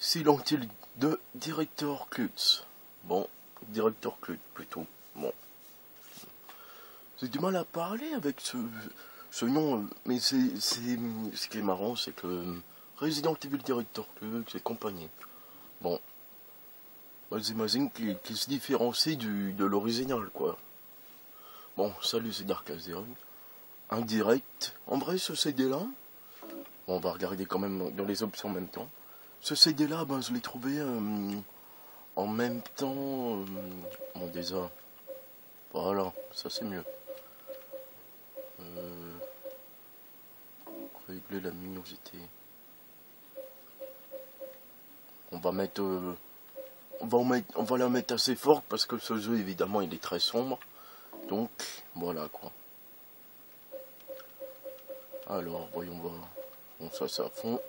Silent Hill de Director Klutz. Bon, Director Klutz plutôt. Bon. J'ai du mal à parler avec ce nom, mais ce qui est marrant, c'est que Resident Evil Director Klutz et compagnie. Bon. Bah, j'imagine qu'il se différencie de l'original, quoi. Bon, salut, c'est Dark Azeroth. Un direct. En vrai, ce CD-là, on va regarder quand même dans les options en même temps. Ce CD-là, ben, je l'ai trouvé en même temps. Bon, déjà. Voilà, ça c'est mieux. Régler la luminosité. On va mettre. On va la mettre assez forte parce que ce jeu, évidemment, il est très sombre. Donc, voilà quoi. Alors, voyons voir. Bon, ça c'est à fond.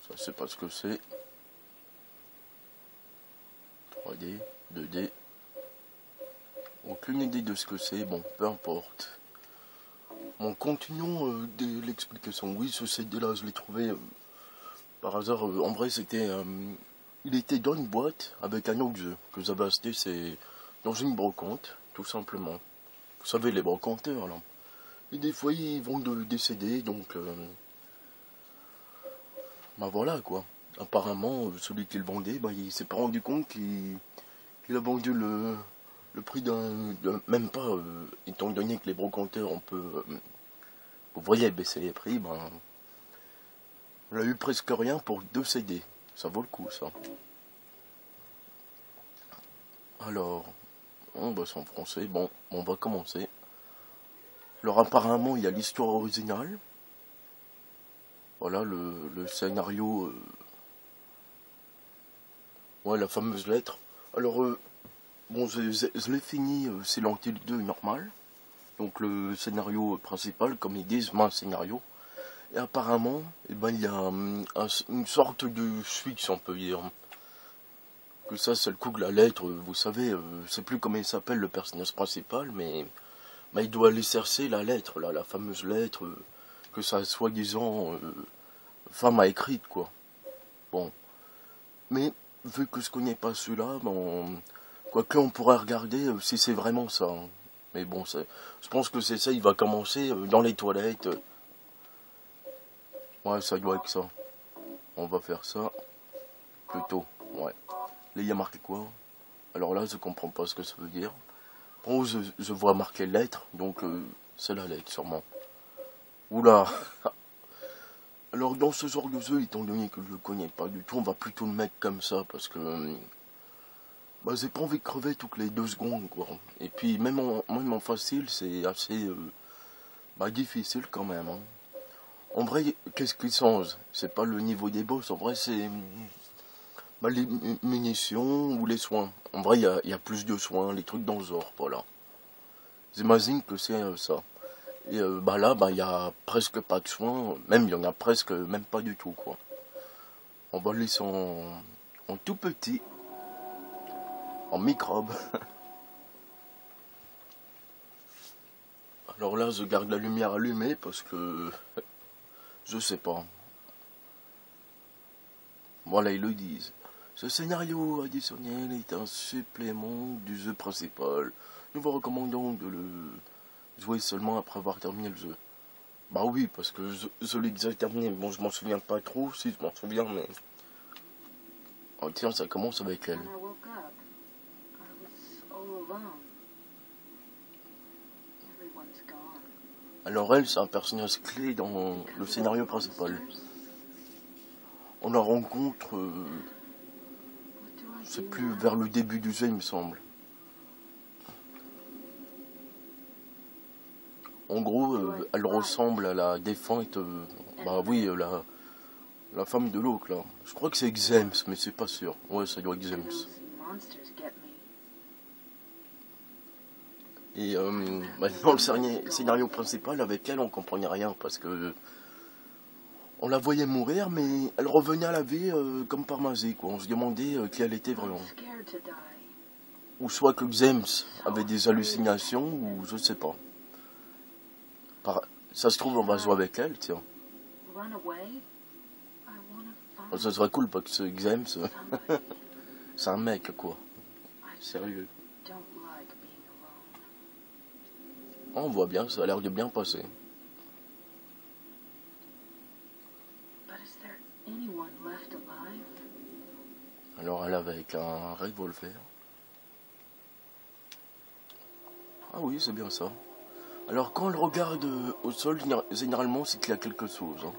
Ça, c'est pas ce que c'est. 3D, 2D. Aucune idée de ce que c'est. Bon, peu importe. Bon, continuons de l'explication. Oui, ce CD-là, je l'ai trouvé par hasard. En vrai, c'était... il était dans une boîte avec un autre jeu que j'avais acheté. C'est dans une brocante, tout simplement. Vous savez, les brocanteurs, là. Et des fois, ils vendent des CD, donc... bah voilà, quoi. Apparemment, celui qui le vendait, bah, il s'est pas rendu compte qu'il a vendu le prix d'un... Même pas, étant donné que les brocanteurs, on peut... vous voyez, baisser les prix, ben... on a eu presque rien pour 2 CD. Ça vaut le coup, ça. Alors, on va c'est en français. Bon, on va commencer. Alors, apparemment, il y a l'histoire originale. Voilà, le scénario... ouais, la fameuse lettre. Alors, bon, je l'ai fini, Silent Hill 2 normal. Donc, le scénario principal, comme ils disent, un scénario. Et apparemment, eh ben, il y a une sorte de suite, si on peut dire. Que ça, c'est le coup de la lettre. Vous savez, je sais plus comment il s'appelle le personnage principal, mais il doit aller chercher la lettre, là, la fameuse lettre que sa soi-disant femme a écrite, quoi. Bon. Mais, vu que je connais pas celui-là, bon, quoique on pourrait regarder si c'est vraiment ça. Hein. Mais bon, je pense que c'est ça, il va commencer dans les toilettes. Ouais, ça doit être ça. On va faire ça plutôt. Ouais. Là, il y a marqué quoi? Alors là, je comprends pas ce que ça veut dire. Bon, je vois marqué lettre, donc c'est la lettre sûrement. Oula. Alors dans ce genre de jeu, étant donné que je le connais pas du tout, on va plutôt le mettre comme ça, parce que... bah, j'ai pas envie de crever toutes les 2 secondes, quoi. Et puis, même en facile, c'est assez... bah, difficile quand même, hein. En vrai, qu'est-ce qui change? C'est pas le niveau des boss, en vrai, c'est... bah, les munitions ou les soins. En vrai, il y a plus de soins, les trucs dans le genre, voilà. J'imagine que c'est ça. Et bah là, bah, il y a presque pas de soins, même il y en a presque même pas du tout, quoi. On va le laisser en tout petit, en microbe. Alors là, je garde la lumière allumée parce que je sais pas. Voilà, ils le disent. Ce scénario additionnel est un supplément du jeu principal. Nous vous recommandons de le jouer seulement après avoir terminé le jeu. Bah oui, parce que je l'ai déjà terminé. Bon, je m'en souviens pas trop, si je m'en souviens, mais... oh tiens, ça commence avec elle. Alors elle, c'est un personnage clé dans le scénario principal. On la rencontre, c'est plus vers le début du jeu, il me semble. En gros, elle ressemble à la défunte, bah oui, la femme de l'autre, là. Je crois que c'est Xems, mais c'est pas sûr. Ouais, ça doit être Xems. Et bah, dans le scénario principal, avec elle, on comprenait rien, parce que... on la voyait mourir, mais elle revenait à la vie comme par magie, quoi. On se demandait qui elle était vraiment. Ou soit que Xems avait des hallucinations, ou je sais pas. Ça se trouve, on va jouer avec elle, tiens. Oh, ça serait cool parce que James, c'est un mec, quoi. Sérieux. Oh, on voit bien, ça a l'air de bien passer. Alors elle avec un revolver. Ah oui, c'est bien ça. Alors quand elle regarde au sol, généralement c'est qu'il y a quelque chose. Hein.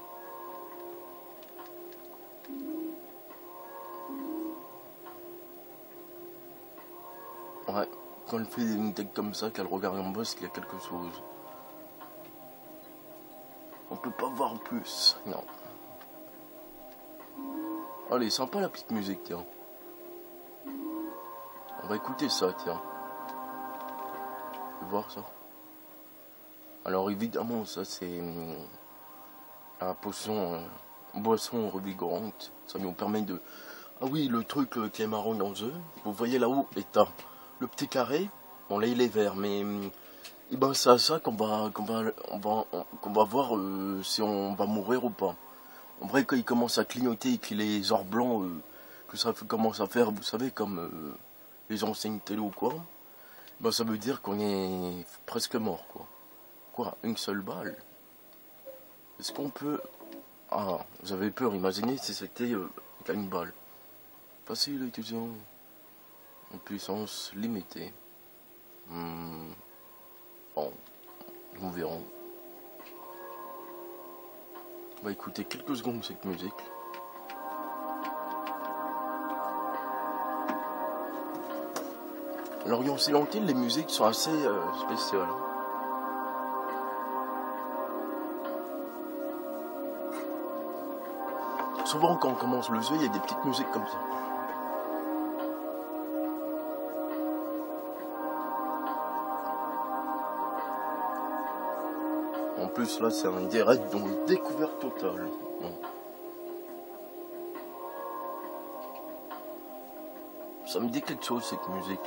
Ouais, quand elle fait une tête comme ça, qu'elle regarde en bas, c'est qu'il y a quelque chose. On peut pas voir plus, non. Allez, sympa la petite musique, tiens. On va écouter ça, tiens. Tu veux voir ça? Alors évidemment, ça c'est la potion, boisson revigorante. Ça nous permet de... Ah oui, le truc qui est marrant dans le jeu, vous voyez là-haut, le petit carré. Bon là il est vert, mais et ben c'est à ça qu'on va voir si on va mourir ou pas. En vrai, quand il commence à clignoter et qu'il est genre blanc, que ça commence à faire, vous savez, comme les enseignes télé ou quoi, ben ça veut dire qu'on est presque mort, quoi. Quoi, une seule balle? Est-ce qu'on peut... Ah, j'avais peur, imaginez si c'était une balle. Facile, étudiant. En puissance limitée. Bon, nous verrons. On va écouter quelques secondes de cette musique. Alors, en Silent Hill, les musiques sont assez spéciales. Souvent, quand on commence le jeu, il y a des petites musiques comme ça. En plus, là, c'est un direct, donc découverte totale. Bon. Ça me dit quelque chose, cette musique.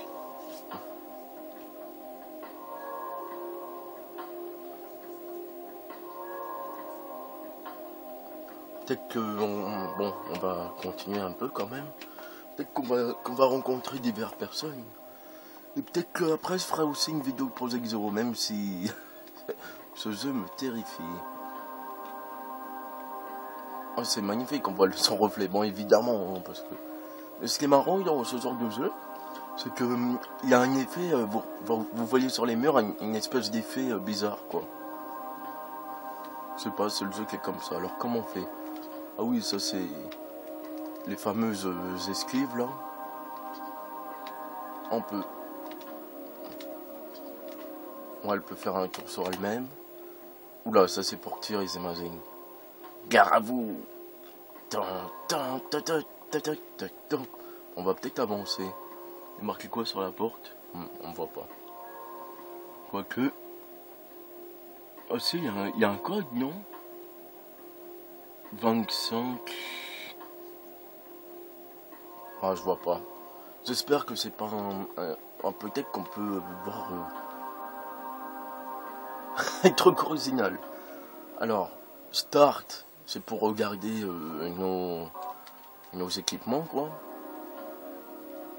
Peut-être que on va continuer un peu quand même. Peut-être qu'on va rencontrer diverses personnes. Et peut-être qu'après je ferai aussi une vidéo pour Zero, même si ce jeu me terrifie. Oh, c'est magnifique, on voit son reflet. Bon, évidemment, hein, parce que... Mais ce qui est marrant dans ce genre de jeu, c'est que il y a un effet, vous voyez sur les murs une espèce d'effet bizarre, quoi. Je sais pas, c'est le jeu qui est comme ça. Alors comment on fait? Ah oui, ça c'est les fameuses esquives là. On peut... Ouais, elle peut faire un tour sur elle-même. Oula, ça c'est pour tirer, j'imagine. Gare à vous. On va peut-être avancer. Il est marqué quoi sur la porte? On voit pas. Quoique... Ah si, il y a un code, non? 25... Ah, je vois pas. J'espère que c'est pas un peut-être qu'on peut voir... un truc original. Alors, Start, c'est pour regarder nos équipements, quoi.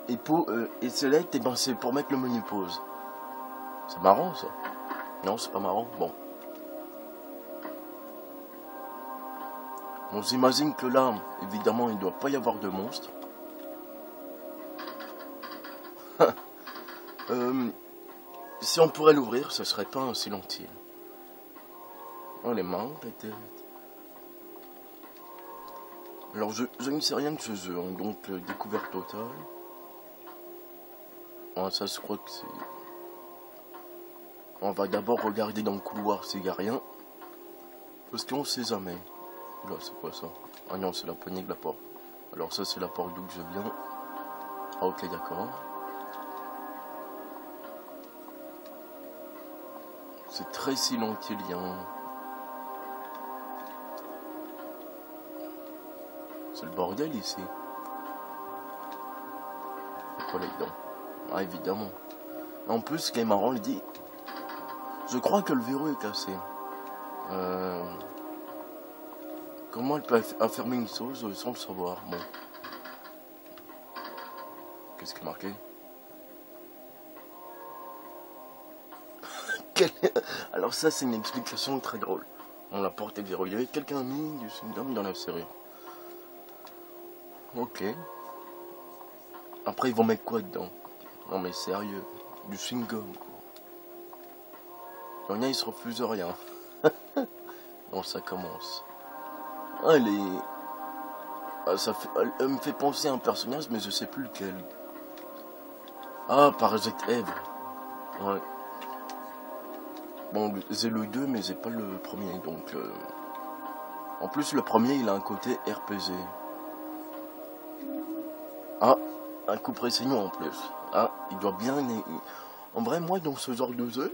Et Select, ben, c'est pour mettre le menu pause. C'est marrant, ça. Non, c'est pas marrant. Bon. On s'imagine que là, évidemment, il ne doit pas y avoir de monstres. Si on pourrait l'ouvrir, ce serait pas un Silent Hill. Oh, les mains, peut-être. Alors, je ne sais rien de ce jeu, hein, donc découverte totale. Ah, ça, je crois que c'est... On va d'abord regarder dans le couloir s'il n'y a rien. Parce qu'on sait jamais. Là, c'est quoi ça? Ah non, c'est la poignée de la porte. Alors ça, c'est la porte d'où je viens. Ah, ok, d'accord. C'est très silentilien. C'est le bordel ici. C'est quoi là-dedans? Ah, évidemment. En plus, ce qui est marrant, il dit... Je crois que le verrou est cassé. Euh, Comment elle peut affirmer une chose sans le savoir? Bon. Qu'est-ce qui est marqué? Alors ça, c'est une explication très drôle. On la porte verrouillée. Quelqu'un a mis du chewing-gum dans la serrure. Ok. Après, ils vont mettre quoi dedans? Non mais sérieux. Du chewing-gum, quoi. Il y en a, ils se refusent rien. Bon, ça commence. Ah, elle me fait penser à un personnage, mais je sais plus lequel. Ah, Parasite Eve. Ouais. Bon, j'ai le 2, mais j'ai pas le premier, donc... En plus, le premier, il a un côté RPG. Ah, un coup précision en plus. Ah, il doit bien... En vrai, moi, dans ce genre de jeu,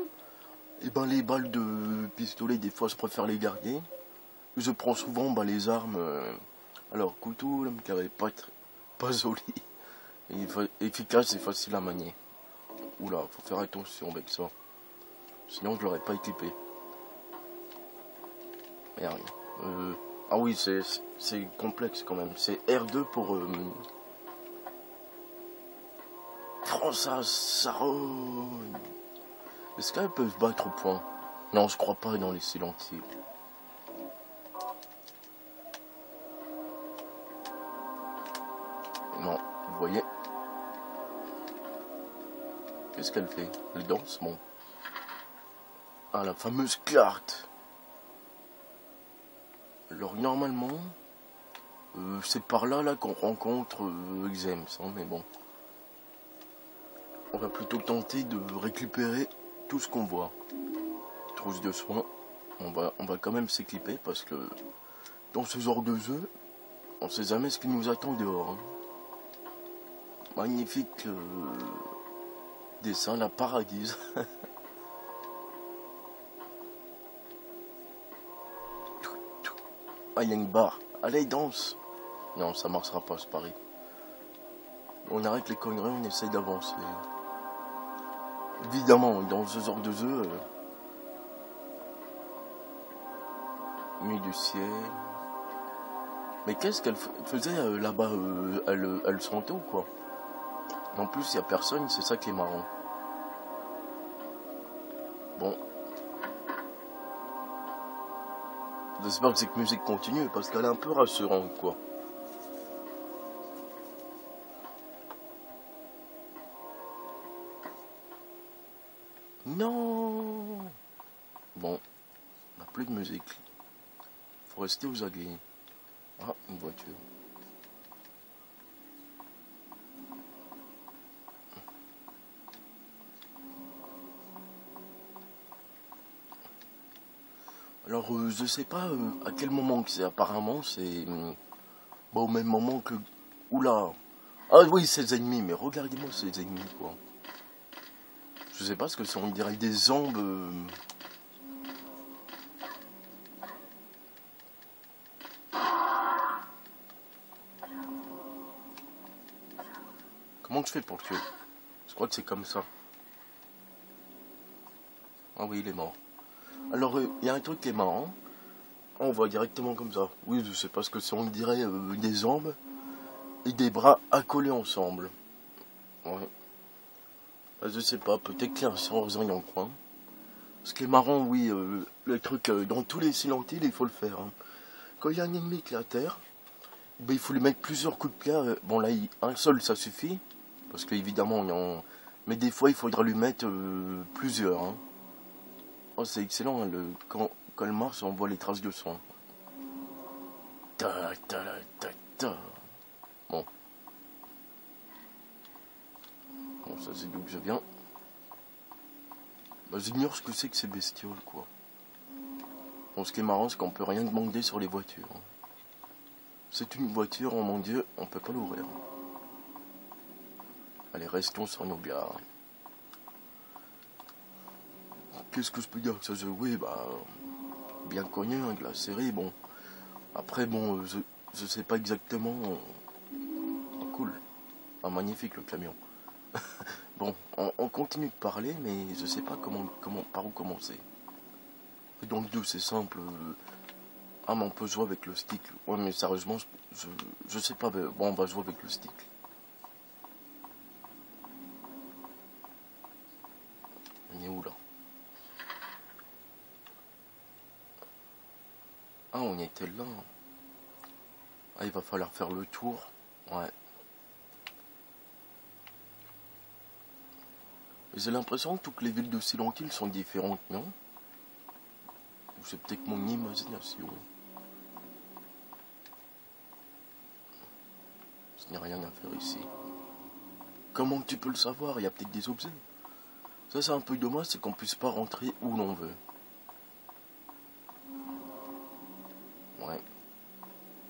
et ben, les balles de pistolet, des fois, je préfère les garder. Je prends souvent les armes... Alors, couteau, là, qui avait pas joli. Efficace et facile à manier. Oula, faut faire attention avec ça. Sinon, je l'aurais pas équipé. Merde. Ah oui, c'est complexe quand même. C'est R2 pour... François Saron. Est-ce qu'elles peuvent se battre au point? Non, je crois pas dans les silencieux. Non, vous voyez. Qu'est-ce qu'elle fait? Elle danse, bon. Ah, la fameuse carte. Alors, normalement, c'est par là qu'on rencontre Xems, hein, mais bon. On va plutôt tenter de récupérer tout ce qu'on voit. Trousse de soins. On va quand même s'équiper parce que dans ce genre de jeu, on sait jamais ce qui nous attend dehors. Hein. Magnifique dessin, la paradise. Ah, il y a une barre. Allez, danse. Non, ça marchera pas, c'est pareil. On arrête les conneries, on essaye d'avancer. Évidemment, dans ce genre de jeu, nuit du ciel. Mais qu'est-ce qu'elle faisait là-bas? Elle sentait ou quoi? En plus, il n'y a personne, c'est ça qui est marrant. Bon. J'espère que cette musique continue, parce qu'elle est un peu rassurante, quoi. Non. Bon. On n'a plus de musique. Faut rester aux aguets. Ah, une voiture. Alors, je sais pas à quel moment que c'est. Apparemment, c'est au même moment que... Oula. Ah oui, c'est les ennemis, mais regardez-moi ces ennemis, quoi. Je sais pas ce que c'est, on dirait des zombies. Comment je fais pour le tuer? Je crois que c'est comme ça. Ah oui, il est mort. Alors, il y a un truc qui est marrant. On voit directement comme ça. Oui, je sais pas ce que c'est, on dirait des jambes et des bras accolés ensemble. Ouais. Je sais pas, peut-être qu'il y a un sens dans le coin. Ce qui est marrant, oui, le truc, dans tous les Silent Hill, il faut le faire. Hein. Quand il y a un ennemi qui est à terre, ben, il faut lui mettre plusieurs coups de pied. Bon, là, un seul, ça suffit. Parce qu'évidemment, mais des fois, il faudra lui mettre plusieurs. Hein. Oh, c'est excellent, hein, quand elle marche, on voit les traces de sang. Ta, ta, ta, ta. Bon. Bon, ça, c'est d'où que je viens. Bah, j'ignore ce que c'est que ces bestioles, quoi. Bon, ce qui est marrant, c'est qu'on peut rien demander sur les voitures. C'est une voiture, oh mon Dieu, on peut pas l'ouvrir. Allez, restons sur nos gardes. Qu'est-ce que je peux dire que ça se oui, bah, bien connu, hein, de la série, bon. Après, bon, je sais pas exactement. Oh, cool. Ah, magnifique le camion. Bon, on continue de parler, mais je sais pas par où commencer. Et dans le 2 c'est simple. Ah mais on peut jouer avec le stick. Ouais mais sérieusement, je sais pas. Bon on va jouer avec le stick. On est où là? Ah on était là. Ah il va falloir faire le tour. Ouais. J'ai l'impression que toutes les villes de Silent Hill sont différentes, non? Ou c'est peut-être mon imagination. Il n'y a rien à faire ici. Comment tu peux le savoir? Il y a peut-être des objets. Ça c'est un peu dommage, c'est qu'on puisse pas rentrer où l'on veut. Ouais.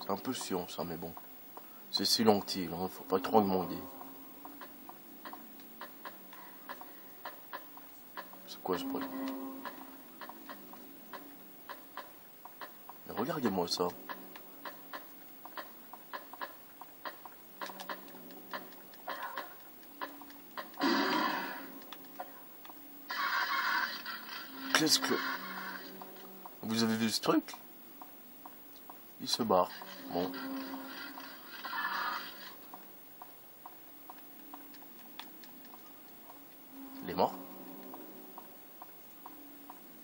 C'est un peu chiant ça, mais bon. C'est Silent Hill, hein, faut pas trop demander. C'est quoi ce bruit? Mais regardez-moi ça. Qu'est-ce que... Vous avez vu ce truc? Il se barre. Bon. Il est mort.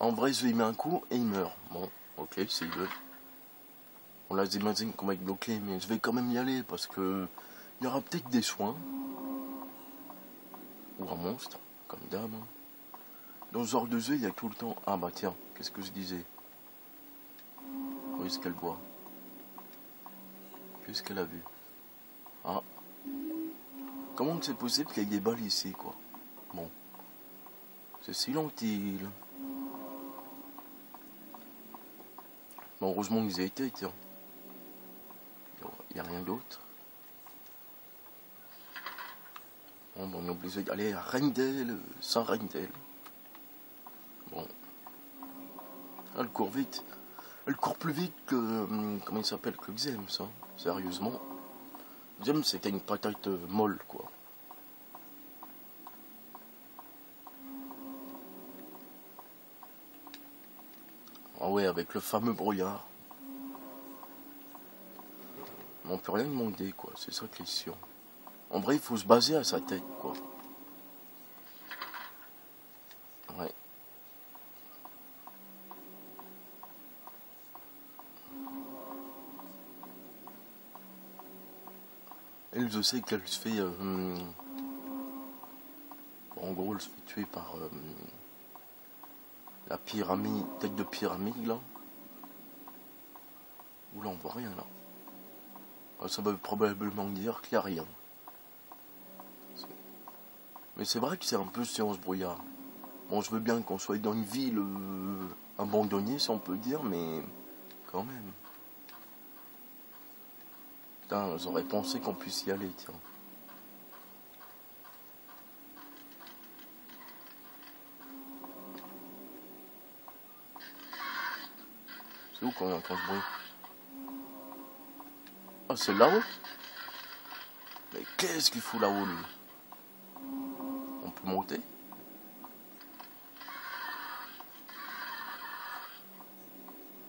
En vrai, je lui mets un coup et il meurt. Bon, ok, s'il veut. On là, j'imagine qu'on va être bloqué, mais je vais quand même y aller parce que... Il y aura peut-être des soins. Ou un monstre, comme d'hab. Dans ce genre de jeu, il y a tout le temps... Ah bah tiens, qu'est-ce que je disais? Où est-ce qu'elle voit? Qu'est-ce qu'elle a vu? Ah. Comment c'est possible qu'il y ait des balles ici, quoi? Bon. C'est Silent Hill. Bon, heureusement qu'ils y étaient, tiens. Il n'y a rien d'autre. Bon, on est obligé d'aller à Rindel, Saint-Rindel. Bon. Elle court vite. Elle court plus vite que... comment il s'appelle? Que Xem, ça. Sérieusement. Xem, c'était une patate molle, quoi. Ah ouais, avec le fameux brouillard. On peut rien demander, quoi. C'est ça qui est chiant. En vrai, il faut se baser à sa tête, quoi. Ouais. Elle, je sais qu'elle se fait... en gros, elle se fait tuer par... la pyramide, tête de pyramide, là. Oula, on voit rien, là. Ah, ça veut probablement dire qu'il n'y a rien. Mais c'est vrai que c'est un peu chiant, ce brouillard. Bon, je veux bien qu'on soit dans une ville abandonnée, si on peut dire, mais quand même. Putain, j'aurais pensé qu'on puisse y aller, tiens. C'est où qu'on entend ce bruit? Ah, c'est là-haut? Mais qu'est-ce qu'il fout là-haut, lui? On peut monter?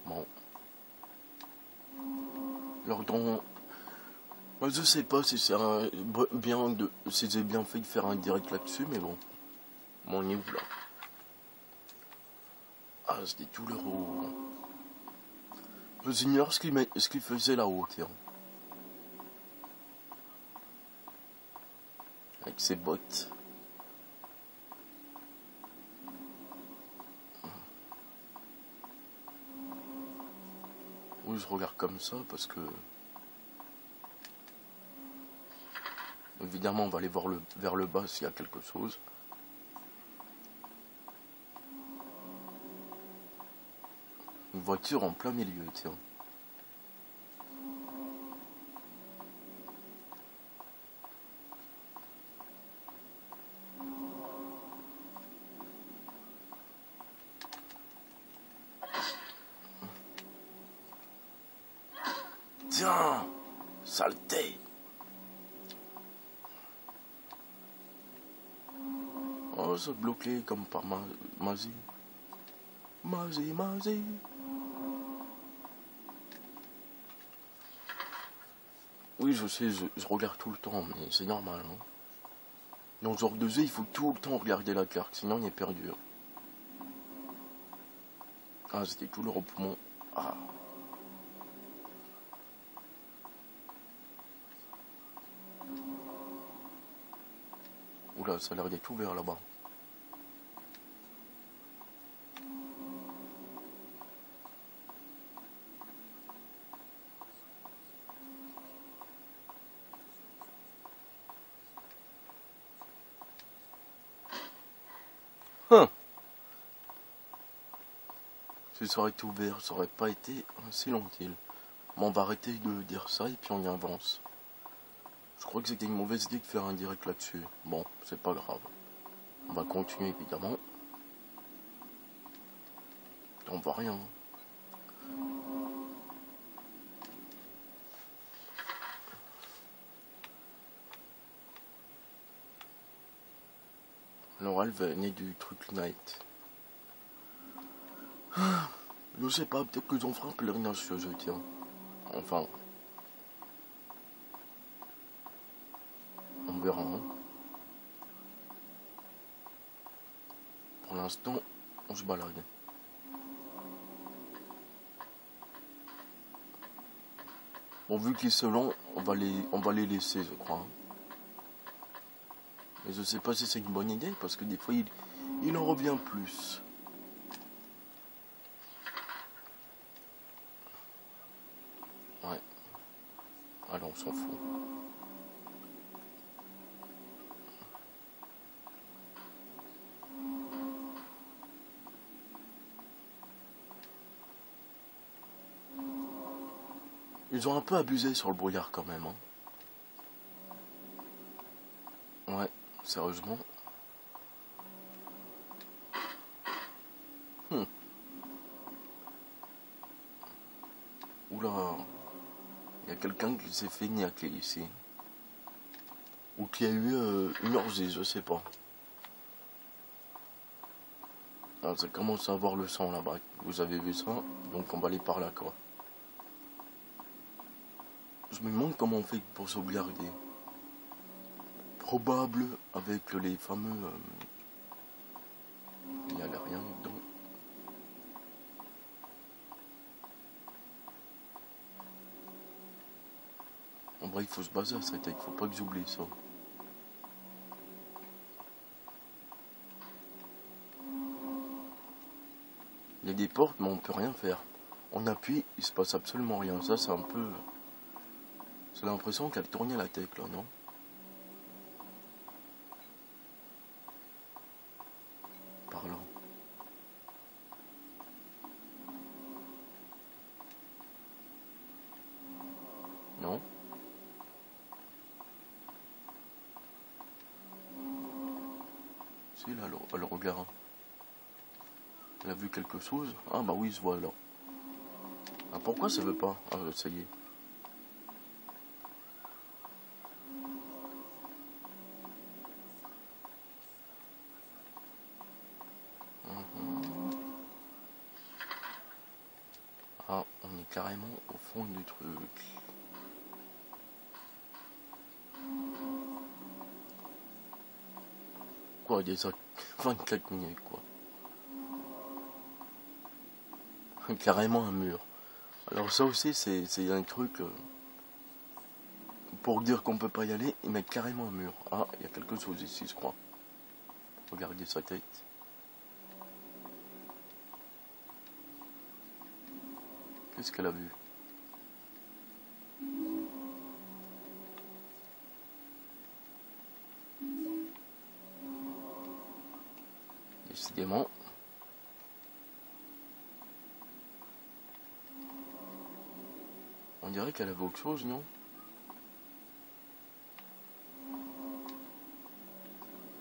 Bon. Alors, moi, je sais pas si c'est si j'ai bien fait de faire un direct là-dessus, mais bon. Mon niveau là. Ah, c'était tout l'euro. J'ignore ce qu'il faisait là-haut, tiens. Avec ses bottes. Oui, je regarde comme ça parce que... Évidemment, on va aller voir vers le bas s'il y a quelque chose. Une voiture en plein milieu, tiens. Tiens, saleté. Oh, c'est bloqué comme par magie. Mazé, mazé. Oui, je sais, je regarde tout le temps, mais c'est normal. Hein. Dans ce genre de jeu, il faut tout le temps regarder la carte, sinon on est perdu. Ah, c'était tout le repoumon. Ah. Oula, ça a l'air d'être ouvert là-bas. Hein. Si ça aurait été ouvert, ça aurait pas été si long-il. Bon, on va arrêter de dire ça et puis on y avance. Je crois que c'était une mauvaise idée de faire un direct là-dessus. Bon, c'est pas grave. On va continuer évidemment. On voit rien. Alors elle venait du truc night. Je sais pas, peut-être que j'en ferai un pèlerinage sur ce jeu, tiens. Enfin. On verra. Hein. Pour l'instant, on se balade. Bon, vu qu'ils sont longs, on va les laisser, je crois. Hein. Mais je sais pas si c'est une bonne idée, parce que des fois, il en revient plus. Ouais. Alors, on s'en fout. Ils ont un peu abusé sur le brouillard quand même. Hein. Ouais, sérieusement. Oula. Il y a quelqu'un qui s'est fait niaquer ici. Ou qui a eu une orgie, je sais pas. Alors, ça commence à avoir le sang là-bas. Vous avez vu ça? Donc on va aller par là, quoi. Je me demande comment on fait pour sauvegarder. Probable avec les fameux... il n'y a rien dedans. En vrai, il faut se baser à cette tête. Il faut pas que j'oublie ça. Il y a des portes, mais on peut rien faire. On appuie, il se passe absolument rien. Ça, c'est un peu... C'est l'impression qu'elle tournait la tête, là, non? Par là. Non? Si, là, elle regarde. Elle a vu quelque chose? Ah, bah oui, je vois, alors. Ah, pourquoi ça veut pas? Ah, ça y est. Ah, on est carrément au fond du truc. Quoi, déjà 24 minutes, quoi. Carrément un mur. Alors ça aussi, c'est un truc... pour dire qu'on peut pas y aller, ils mettent carrément un mur. Ah, il y a quelque chose ici, je crois. Regardez sa tête. Qu'est-ce qu'elle a vu? Décidément. On dirait qu'elle avait autre chose, non?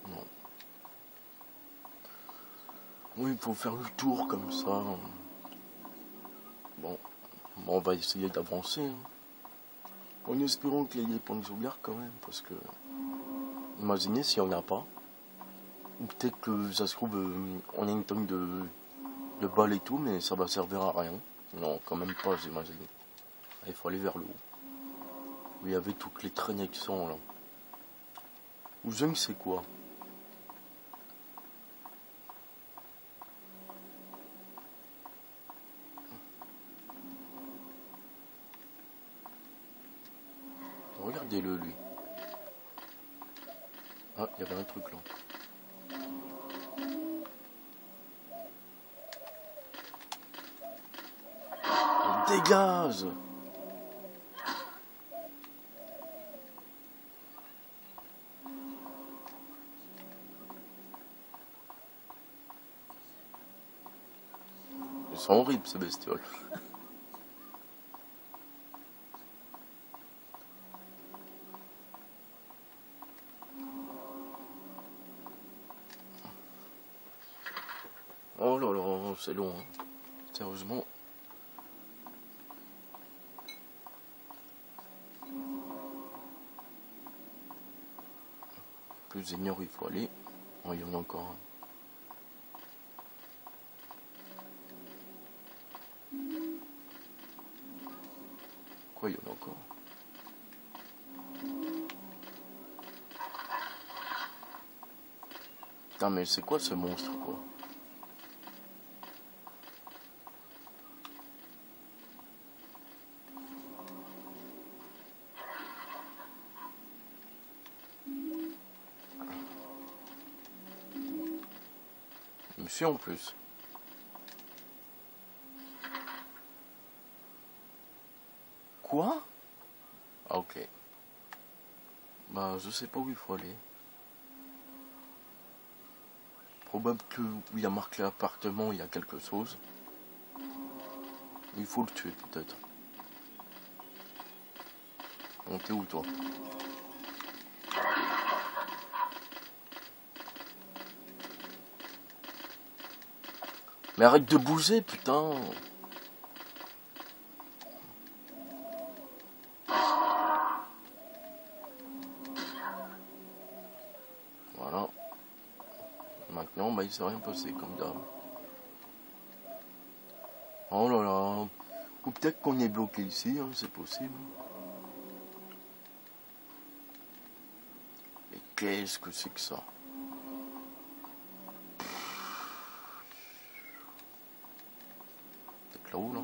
Non. Oui, il faut faire le tour comme ça. Bon, on va essayer d'avancer. Hein. En espérant qu'il y ait des points de sauvegarde quand même, parce que... Imaginez s'il n'y en a pas. Ou peut-être que ça se trouve, on a une tonne de de balles et tout, mais ça va servir à rien. Non, quand même pas, j'imagine. Il faut aller vers le haut. Où il y avait toutes les traînées qui sont là. Ou je ne sais quoi. Regardez-le, lui. Ah, il y avait un truc là. Dégage! Ils sont horribles, ces bestioles. Oh là là, c'est long, hein. Sérieusement. Plus ignore, il faut aller. Oh, il y en a encore un. Quoi, il y en a encore? Putain, mais c'est quoi ce monstre, quoi? Il me suit en plus. Quoi? Ah, ok. Bah, je sais pas où il faut aller. Probable que où il y a marqué appartement, il y a quelque chose. Il faut le tuer, peut-être. On t'es où, toi? Mais arrête de bouger, putain! Voilà. Maintenant, bah, il s'est rien passé, comme d'hab. Oh là là. Ou peut-être qu'on est bloqué ici, hein, c'est possible. Mais qu'est-ce que c'est que ça? C'est là-haut, là?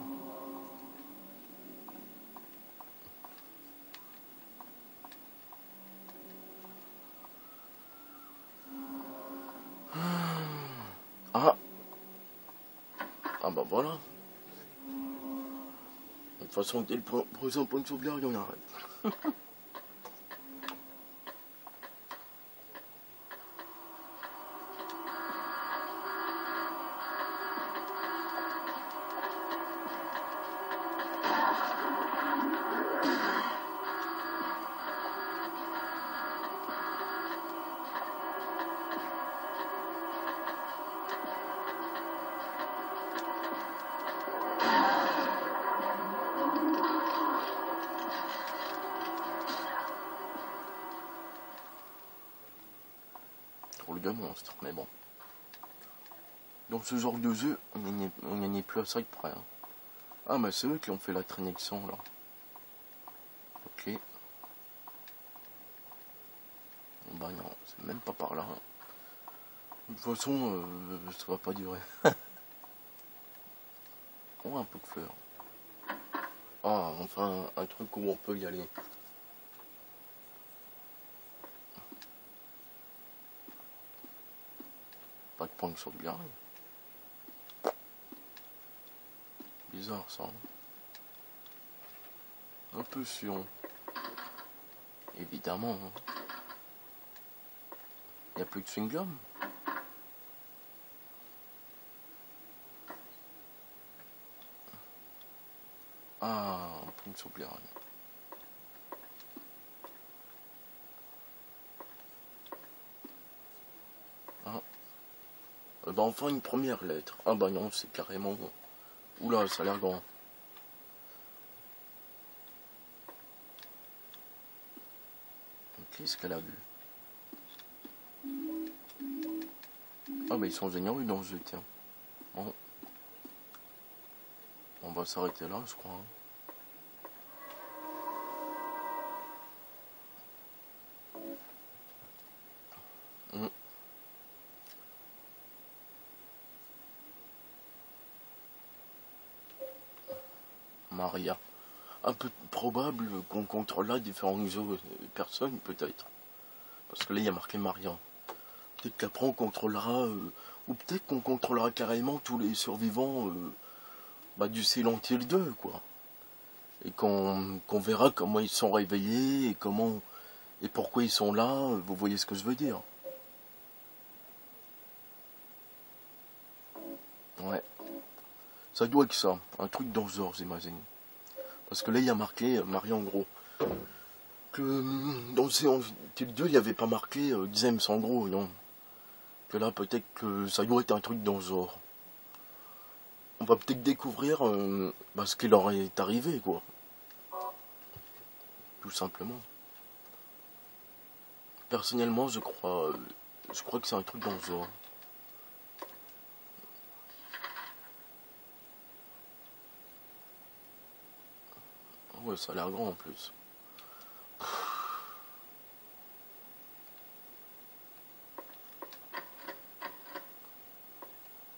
Ah! Ah bah voilà. De toute façon, dès le prochain point de sauvegarde, on arrête. Drôle de monstre, mais bon. Dans ce genre de jeu, on n'y est plus à ça de près. Hein. Ah, mais c'est eux qui ont fait la traînée qui sont là. Ok. Bah non, c'est même pas par là. Hein. De toute façon, ça va pas durer. Oh, un peu de fleurs. Ah, enfin, un truc où on peut y aller. Pas de point de sauvegarde. Bizarre ça. Hein. Un peu sion. Évidemment. Hein. Il n'y a plus de chewing-gum. Ah, un point de sauvegarde. Ah. Bah enfin une première lettre. Ah bah non, c'est carrément... Oula, ça a l'air grand. Qu'est-ce qu'elle a vu? Ah bah ils sont géniaux dans le jeu, tiens. Bon. On va s'arrêter là, je crois. Maria. Un peu probable qu'on contrôlera différentes personnes, peut-être. Parce que là, il y a marqué Maria. Peut-être qu'après, on contrôlera... ou peut-être qu'on contrôlera carrément tous les survivants du Silent Hill 2, quoi. Et qu'on verra comment ils sont réveillés, et pourquoi ils sont là. Vous voyez ce que je veux dire? Ouais. Ça doit être ça. Un truc dans ce genre, j'imagine. Parce que là, il y a marqué Maria en gros. Que dans le Silent Hill 2, il n'y avait pas marqué James en gros, non. Que là, peut-être que ça doit être un truc dans ce genre. On va peut-être découvrir ce qui leur est arrivé, quoi. Tout simplement. Personnellement, je crois que c'est un truc dans ce genre. Ouais, ça a l'air grand en plus.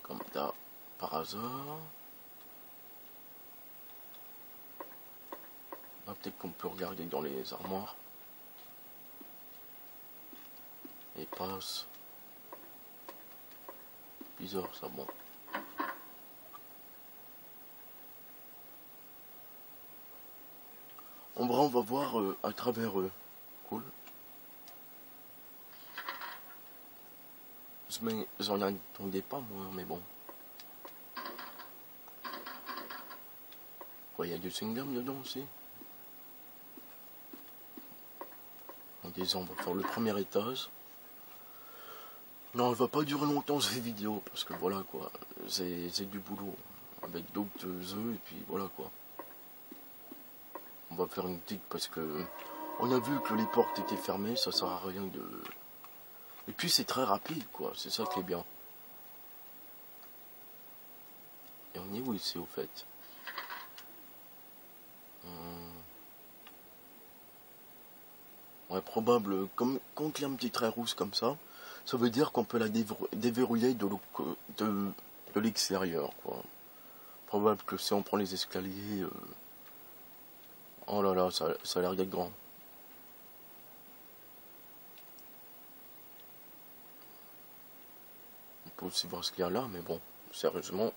Comme là, par hasard. Peut-être qu'on peut regarder dans les armoires. Et passe. Bizarre ça, bon. On va voir à travers eux. Cool. Mais j'en attendais pas moi, mais bon. Quoi, il y a du chewing-gum dedans aussi? En disant, on va faire le premier étage. Non, elle va pas durer longtemps ces vidéos, parce que voilà quoi, c'est du boulot. Avec d'autres œufs, et puis voilà quoi. On va faire une petite parce que on a vu que les portes étaient fermées, ça sert à rien de... Et puis c'est très rapide quoi, c'est ça qui est bien. Et on est où ici au fait? Ouais, probable, comme quand il y a un petit trait rouge comme ça veut dire qu'on peut la déverrouiller de l'extérieur quoi. Probable que si on prend les escaliers... Oh là là, ça a l'air d'être grand. On peut aussi voir ce qu'il y a là, mais bon, sérieusement,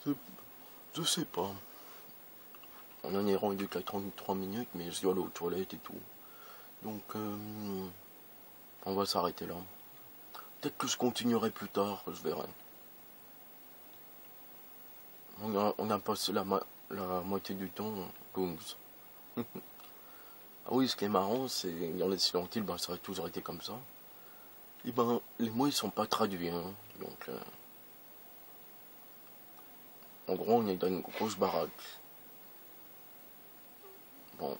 je sais pas. On en est rendu qu'à 33 minutes, mais je dois aller aux toilettes et tout. Donc, on va s'arrêter là. Peut-être que je continuerai plus tard, je verrai. On a passé la moitié du temps, 12. Ah oui, ce qui est marrant, c'est dans les Silent Hill, ça aurait toujours été comme ça. Et les mots ils sont pas traduits, hein. Donc, en gros, on est dans une grosse baraque. Bon.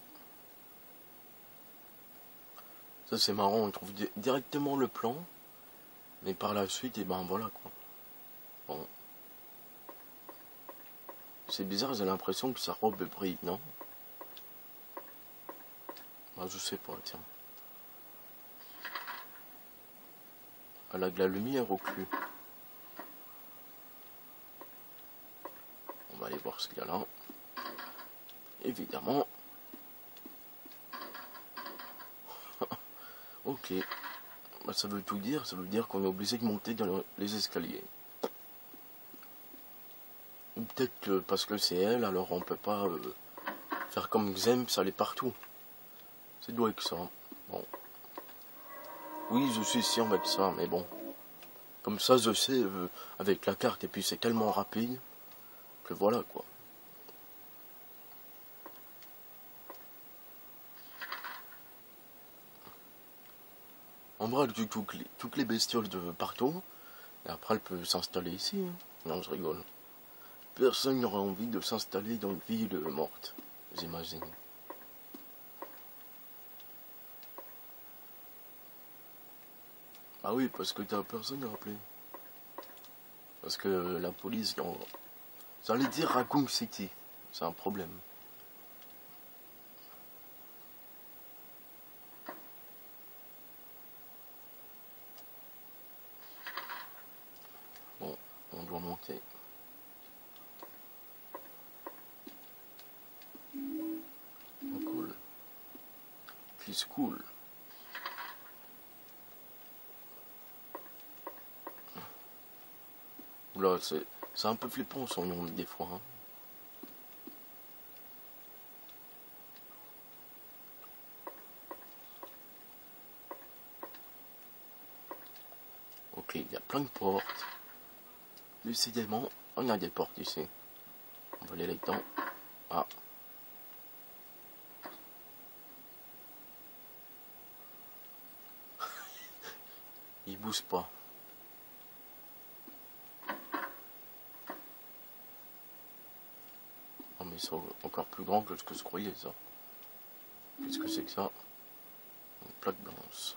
Ça c'est marrant, on trouve directement le plan. Mais par la suite, voilà quoi. Bon. C'est bizarre, j'ai l'impression que sa robe brille, non? Je sais pas, tiens. Elle a de la lumière au cul. On va aller voir ce qu'il y a là. Évidemment. Ok. Ça veut tout dire, ça veut dire qu'on est obligé de monter dans les escaliers. Ou peut-être que parce que c'est elle, alors on peut pas faire comme Xemp, ça allait partout. C'est doit être ça. Bon. Oui, je suis sûr avec ça, mais bon. Comme ça, je sais, avec la carte, et puis c'est tellement rapide, que voilà, quoi. En vrai, elle tue toutes les bestioles de partout, et après elle peut s'installer ici. Hein. Non, je rigole. Personne n'aura envie de s'installer dans une ville morte, j'imagine. Ah oui, parce que t'as personne à appeler. Parce que la police, J'allais dire Raccoon City. C'est un problème. Bon, on doit monter. Oh, cool. Puis cool. Oula, c'est un peu flippant son nom des fois. Hein. Ok, il y a plein de portes. Décidément, on a des portes ici. On va aller là-dedans. Ah. Il bouge pas. Oh mais c'est encore plus grand que ce que je croyais ça. Qu'est-ce que c'est que ça? Une plaque blanche.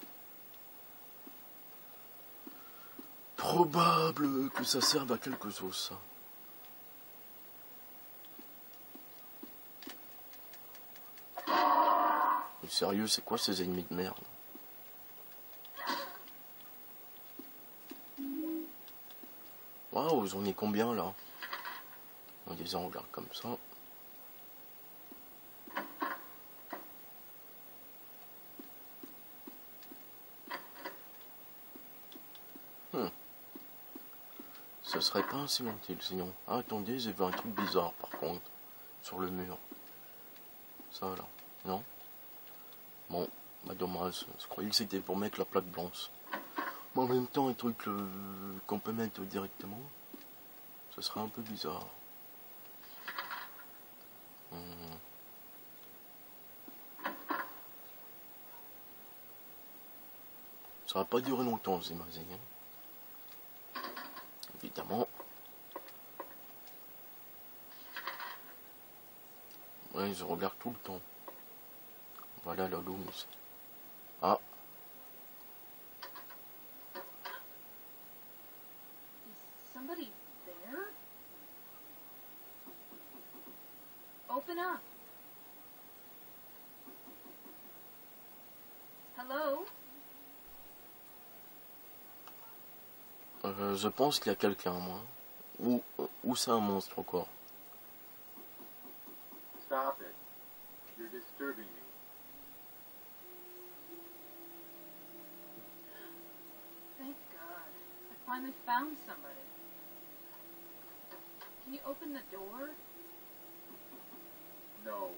Probable que ça serve à quelque chose ça. Mais sérieux, c'est quoi ces ennemis de merde? Waouh, j'en ai combien là? On les en regarde comme ça. Ce serait pas inutile sinon. Ah, attendez, j'ai vu un truc bizarre par contre. Sur le mur. Ça là. Non? Bon, bah dommage. Je croyais que c'était pour mettre la plaque blanche. Mais en même temps, un truc qu'on peut mettre directement, ce serait un peu bizarre. Ça va pas durer longtemps, j'imagine. Évidemment. Ouais, je regarde tout le temps. Voilà la loose. Ah. Is somebody there? Open up. Hello? Je pense qu'il y a quelqu'un, moi. Ou c'est un monstre encore. Stop it. You're disturbing me. Thank God. I finally found somebody. Can you open the door? No.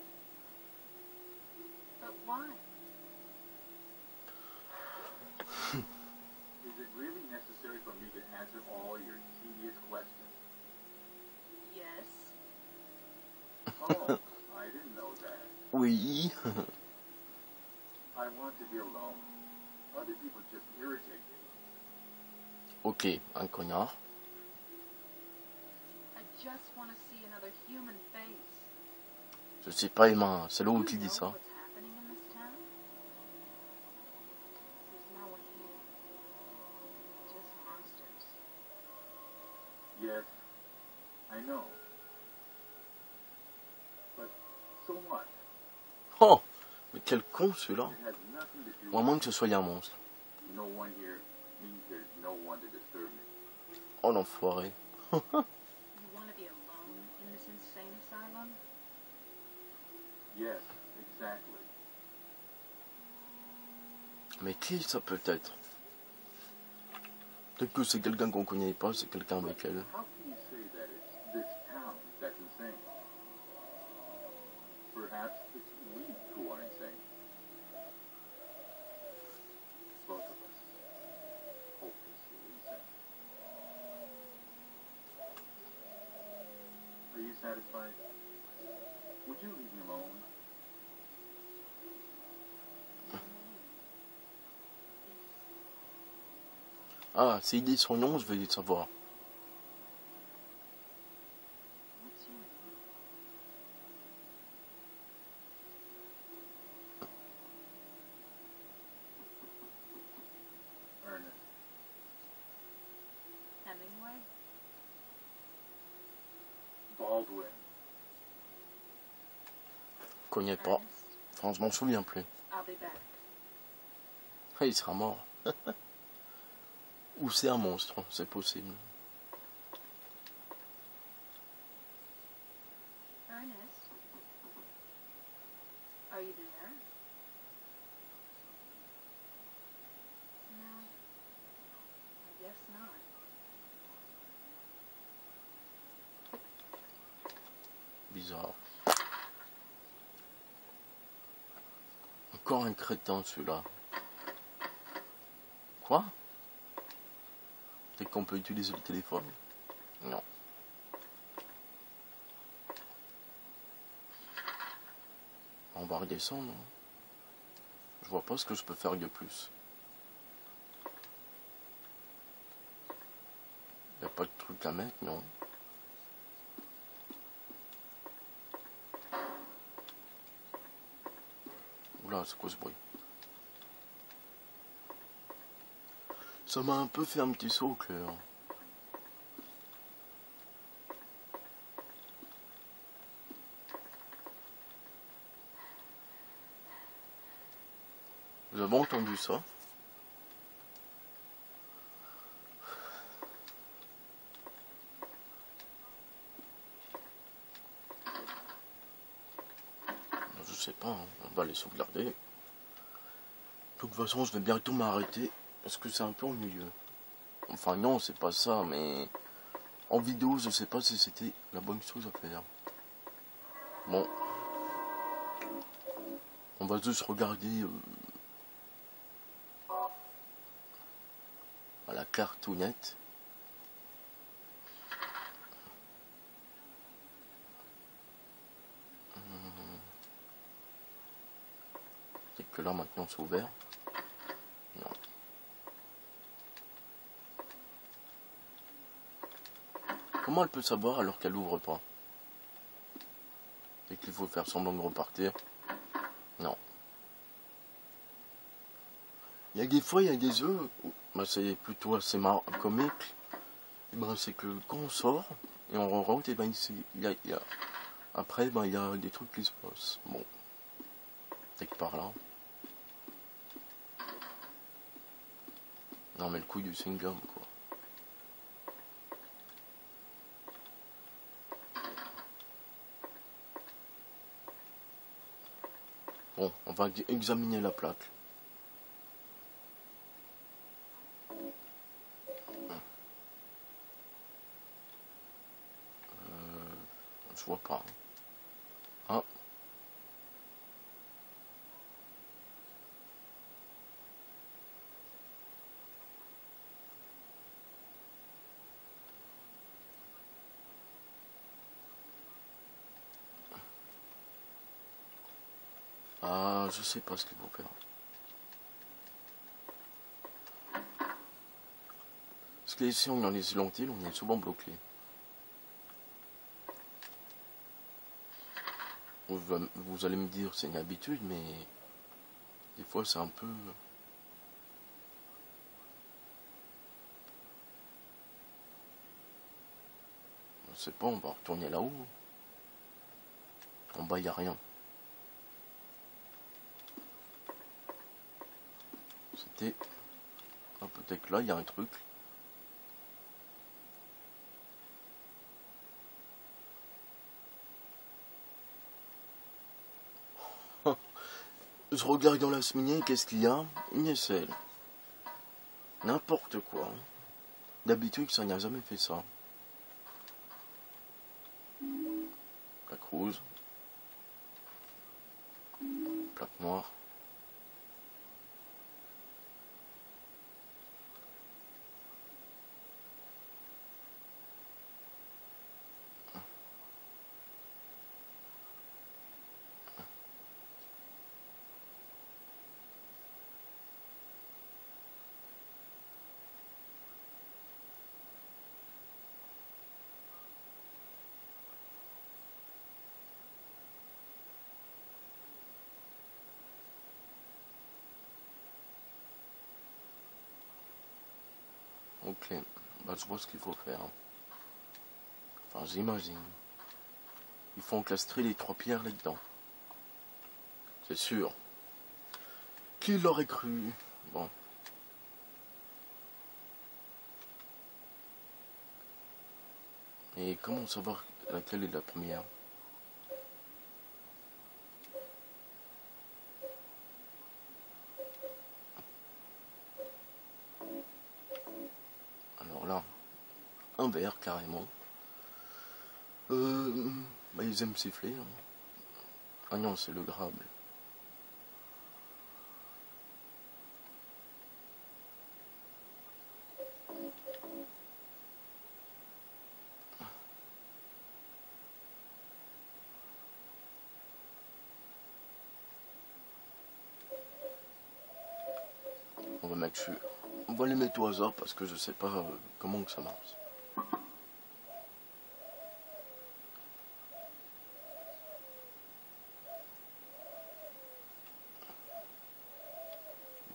But why? Is it really necessary for me to answer all your tedious questions? Yes. Oh, I didn't know that. Oui. I want to be alone. Other people just irritate me. Ok, un connard. I just want to see another human face. Je sais pas Emma, c'est Do l'eau you qui dit know ça. what's happening in this town? There's no one here. Just monsters. Yes, I know. But so what? Oh, mais quel con celui-là. It has nothing to do Ou à moins que ce soit un monstre. no one here means there's no one to disturb me. Oh l'enfoiré. You want to be alone in this insane asylum? Yes, exactly. Mais qui ça peut être? Peut-être que c'est quelqu'un qu'on connaît pas, c'est quelqu'un avec elle. How can you say that it's this town that's insane? Perhaps it's we who are insane. Both of us. Hopelessly insane. Are you satisfied? Would you leave me alone? Ah, s'il dit son nom, je vais le savoir. What's your name? Ernest. Hemingway? Baldwin. Connais pas. Ernest, Enfin, je m'en souviens plus. I'll be back. Ah, il sera mort. Ou c'est un monstre, c'est possible. Ernest, are you there? No, I guess not. Bizarre. Encore un crétin celui-là. Quoi? Peut-être qu'on peut utiliser le téléphone? Non. On va redescendre. Je vois pas ce que je peux faire de plus. Y a pas de truc à mettre, non. Oula, c'est quoi ce bruit? Ça m'a un peu fait un petit saut au cœur. Vous avez entendu ça? Je sais pas, hein. On va les sauvegarder. De toute façon, je vais bientôt m'arrêter parce que c'est un peu ennuyeux. Enfin non, c'est pas ça, mais en vidéo, je sais pas si c'était la bonne chose à faire. Bon, on va juste regarder à la cartoonette. Peut-être que là maintenant c'est ouvert. Non. Comment elle peut savoir alors qu'elle ouvre pas? Et qu'il faut faire semblant de repartir. Non. Il y a des fois, il y a des œufs, bah, c'est plutôt assez comique. Et ben, c'est que quand on sort et on rentre, et ben, après, ben, il y a des trucs qui se passent. Bon, quelque part là. Non, mais le coup du chewing-gum, quoi. Bon, on va examiner la plaque. Je vois pas. Ah. Ah, je sais pas ce qu'il faut faire. Parce que ici, on est dans les lentilles, on est souvent bloqué. Vous allez me dire, c'est une habitude, mais des fois, c'est un peu... Je sais pas, on va retourner là-haut. En bas, il n'y a rien. C'était... Ah, peut-être que là, il y a un truc. Je regarde dans la cheminée, qu'est-ce qu'il y a? Une aisselle. N'importe quoi. D'habitude, ça n'a jamais fait ça. Plaque rouge. Plaque noire. Ok, bah, je vois ce qu'il faut faire. Enfin, j'imagine. Il faut encastrer les 3 pierres là-dedans. C'est sûr. Qui l'aurait cru? Bon. Et comment savoir laquelle est la première? Alors là, un verre carrément. Bah ils aiment siffler. Hein. Ah non, c'est le grable. On va mettre, on va les mettre au hasard parce que je sais pas comment que ça marche.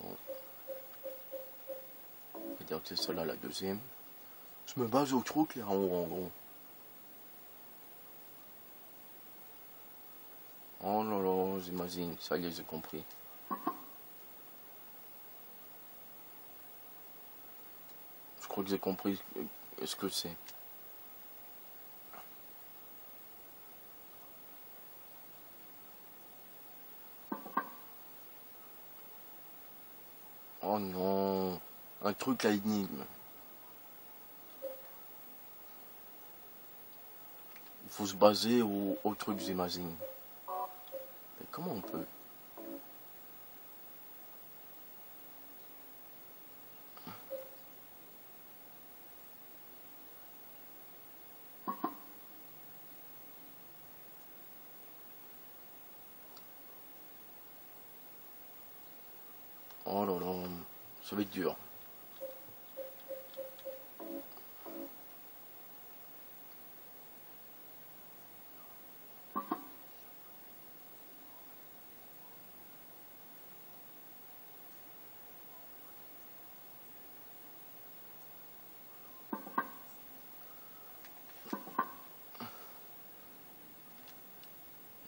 Bon. On va dire que c'est celle-là la deuxième. Je me base au trou clair en haut en gros. Oh là là, j'imagine, ça y est, j'ai compris. Je crois que j'ai compris ce que c'est. Oh non, un truc à énigme. Il faut se baser au truc, j'imagine. Mais comment on peut? Oh là là, ça va être dur.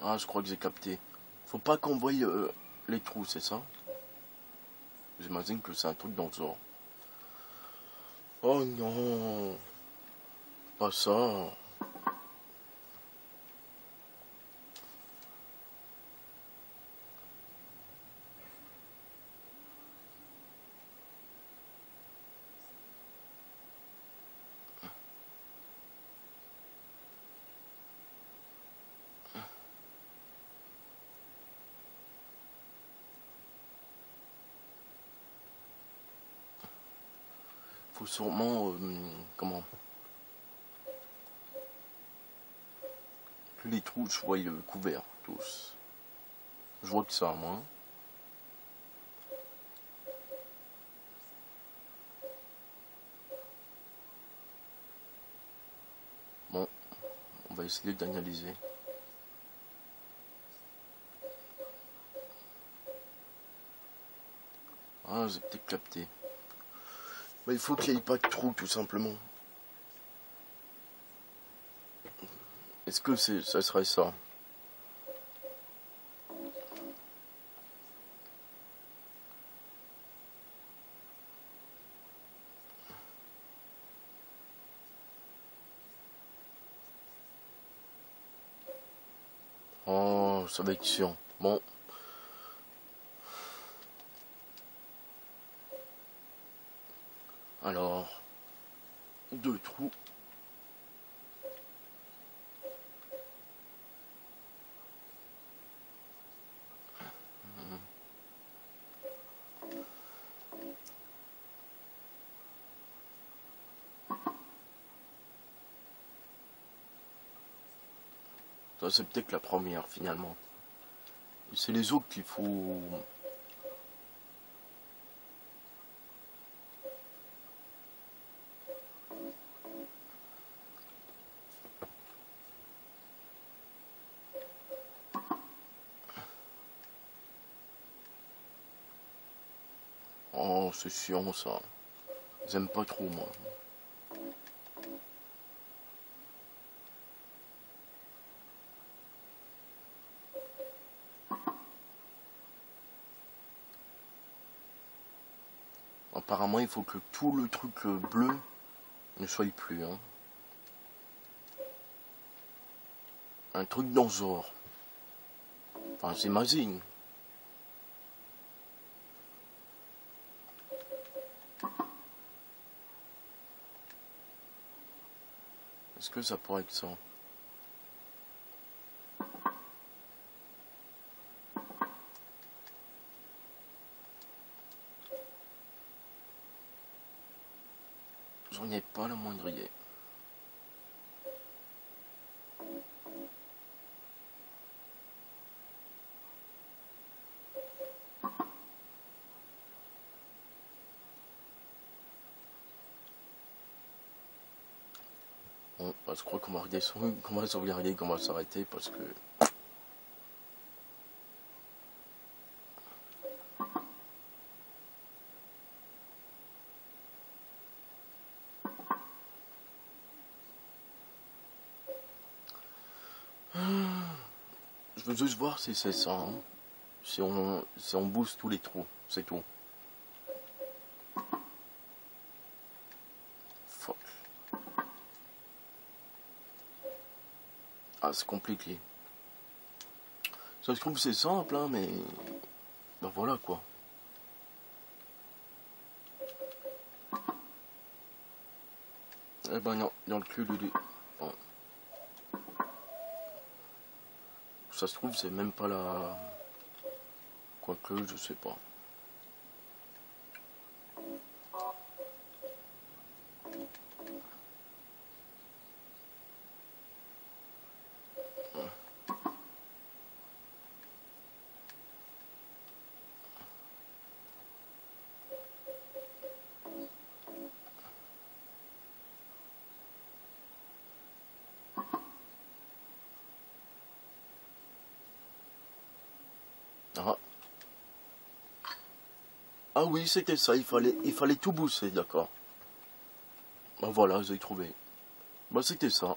Ah, je crois que j'ai capté. Faut pas qu'on voie les trous, c'est ça? J'imagine que c'est un truc dans le genre. Oh non, pas ça. Faut sûrement, comment? Que les trous soient couverts, tous. Je vois que ça, moi. Bon, on va essayer d'analyser. Ah, j'ai peut-être capté. Bah, il faut qu'il n'y ait pas de trou, tout simplement. Est-ce que ça serait ça? Oh, ça va être chiant. Bon. Alors, 2 trous. Ça, c'est peut-être la première, finalement. C'est les autres qu'il faut... Oh, c'est chiant, ça. J'aime pas trop, moi. Apparemment, il faut que tout le truc bleu ne soit plus. Hein. Un truc dans ce genre. Enfin, c'est Mazing. Est-ce que ça pourrait être ça? J'en ai pas la moindre idée. Bon, bah, je crois qu'on va redescendre, qu'on va sauvegarder, qu'on va s'arrêter parce que... Je veux juste voir si c'est ça. Hein. Si on booste tous les trous, c'est tout. Fuck. Ah, c'est compliqué. Ça se trouve c'est simple, hein, mais... Ben voilà, quoi. Eh ben non, dans le cul du... Bon. Ça se trouve c'est même pas la... Quoique, je sais pas. Ah. Ah oui, c'était ça, il fallait tout booster, d'accord. Ben voilà, j'ai trouvé. Ben c'était ça.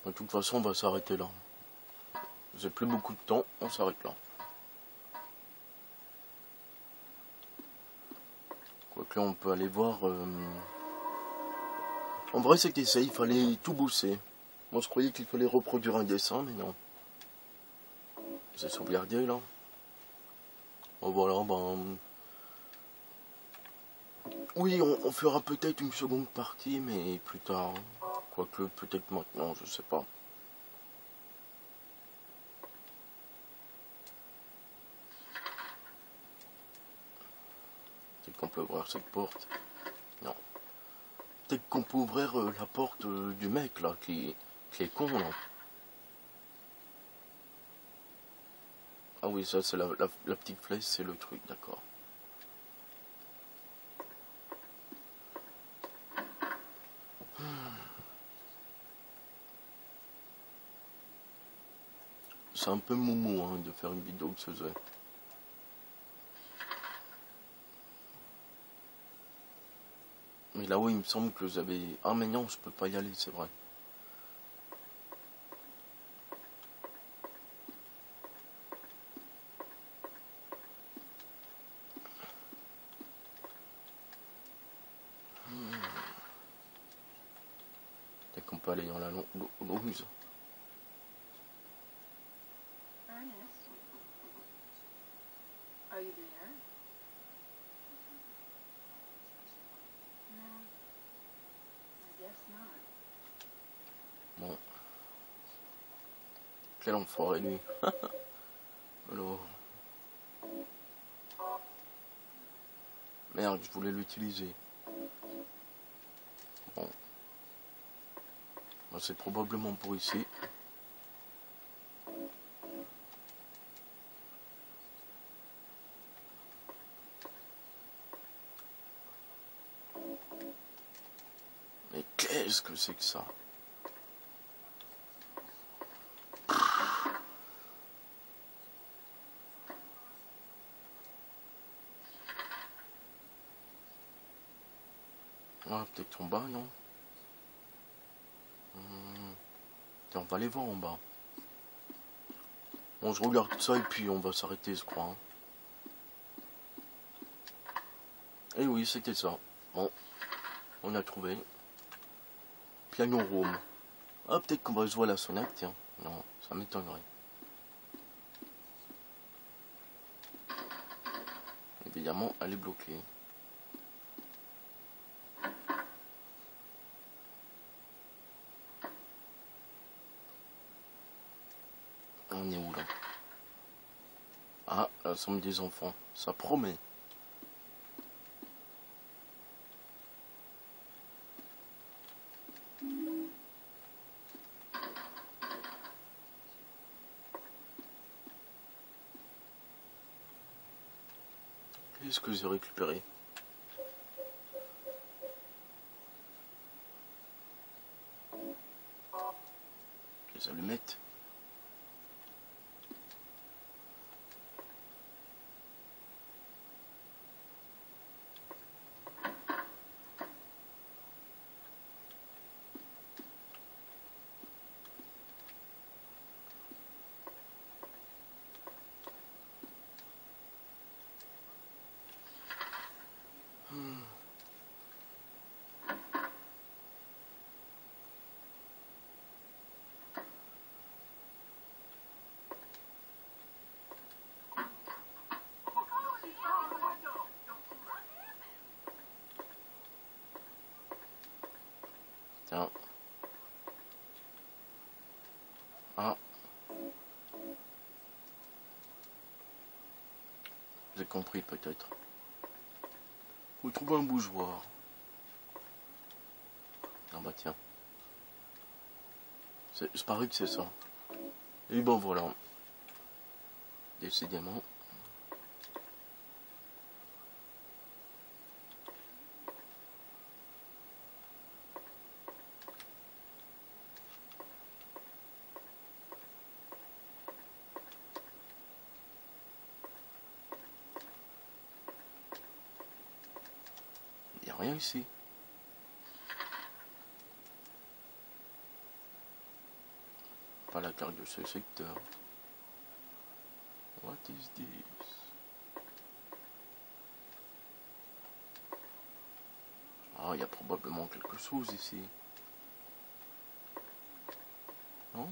De toute façon, on va s'arrêter là. J'ai plus beaucoup de temps, on s'arrête là. Quoique là, on peut aller voir... En vrai, c'était ça, il fallait tout booster. Moi, je croyais qu'il fallait reproduire un dessin, mais non. J'ai sauvegardé, là. Bon, voilà, ben... Oui, on fera peut-être une seconde partie, mais plus tard. Hein. Quoique, peut-être maintenant, je sais pas. Peut-être qu'on peut ouvrir cette porte. Non. Peut-être qu'on peut ouvrir la porte du mec, là, qui est con, là. Ah oui, ça, c'est la petite flèche, c'est le truc, d'accord. C'est un peu moumou, hein, de faire une vidéo que ce faisait. Mais là où il me semble que j'avais... Ah mais non, je peux pas y aller, c'est vrai. Peut-être qu'on peut aller dans la loose. Ernest, are you there? No, I guess not. Bon. Quel enfoiré, lui. Alors... Merde, je voulais l'utiliser. Bon. Ben, c'est probablement pour ici. Mais qu'est-ce que c'est que ça? Ah, peut-être en bas, non? Tiens, on va aller voir en bas. Bon, je regarde ça et puis on va s'arrêter, je crois. Hein. Et oui, c'était ça. Bon, on a trouvé. Piano room. Ah, peut-être qu'on va jouer à la sonate, tiens. Non, ça m'étonnerait. Évidemment, elle est bloquée. On est où là? Ah, la somme des enfants. Ça promet. Qu'est-ce que j'ai récupéré? Les allumettes. Tiens. Ah. J'ai compris peut-être. Faut trouver un bougeoir. Ah bah tiens. Je parie que c'est ça. Et bon voilà. Décidément. Il n'y a rien ici. Pas la carte de ce secteur. What is this? Ah, il y a probablement quelque chose ici. Non?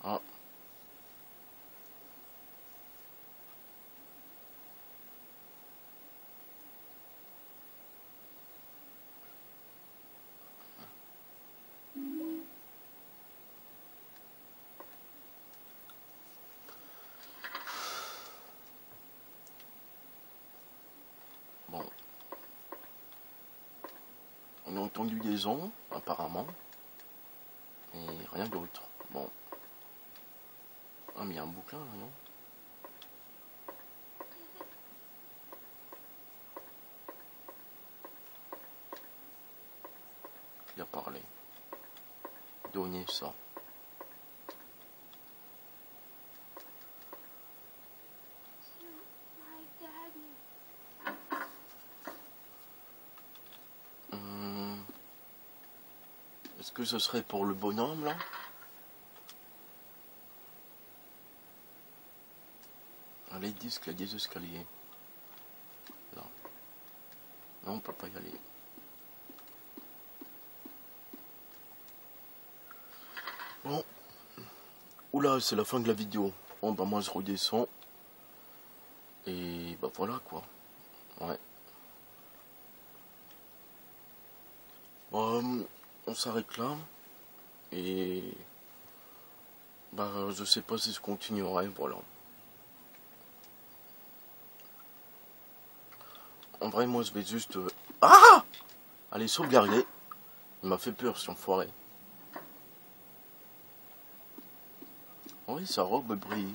Ah. Bon. On a entendu des ondes, apparemment. Et rien d'autre. Bon. Ah, mais il y a un bouquin là, non? Qui a parlé? Donner ça. Est-ce que ce serait pour le bonhomme là? Les disques, il y a des escaliers. Là. Non, on peut pas y aller. Bon. Oula, c'est la fin de la vidéo. Bon, bah moi je redescends. Et bah voilà quoi. Ouais. Bon, on s'arrête là. Et bah je sais pas si je continuerai, voilà. En vrai, moi je vais juste... Ah! Allez, sauvegarder. Il m'a fait peur, cet enfoiré. Oui, sa robe brille.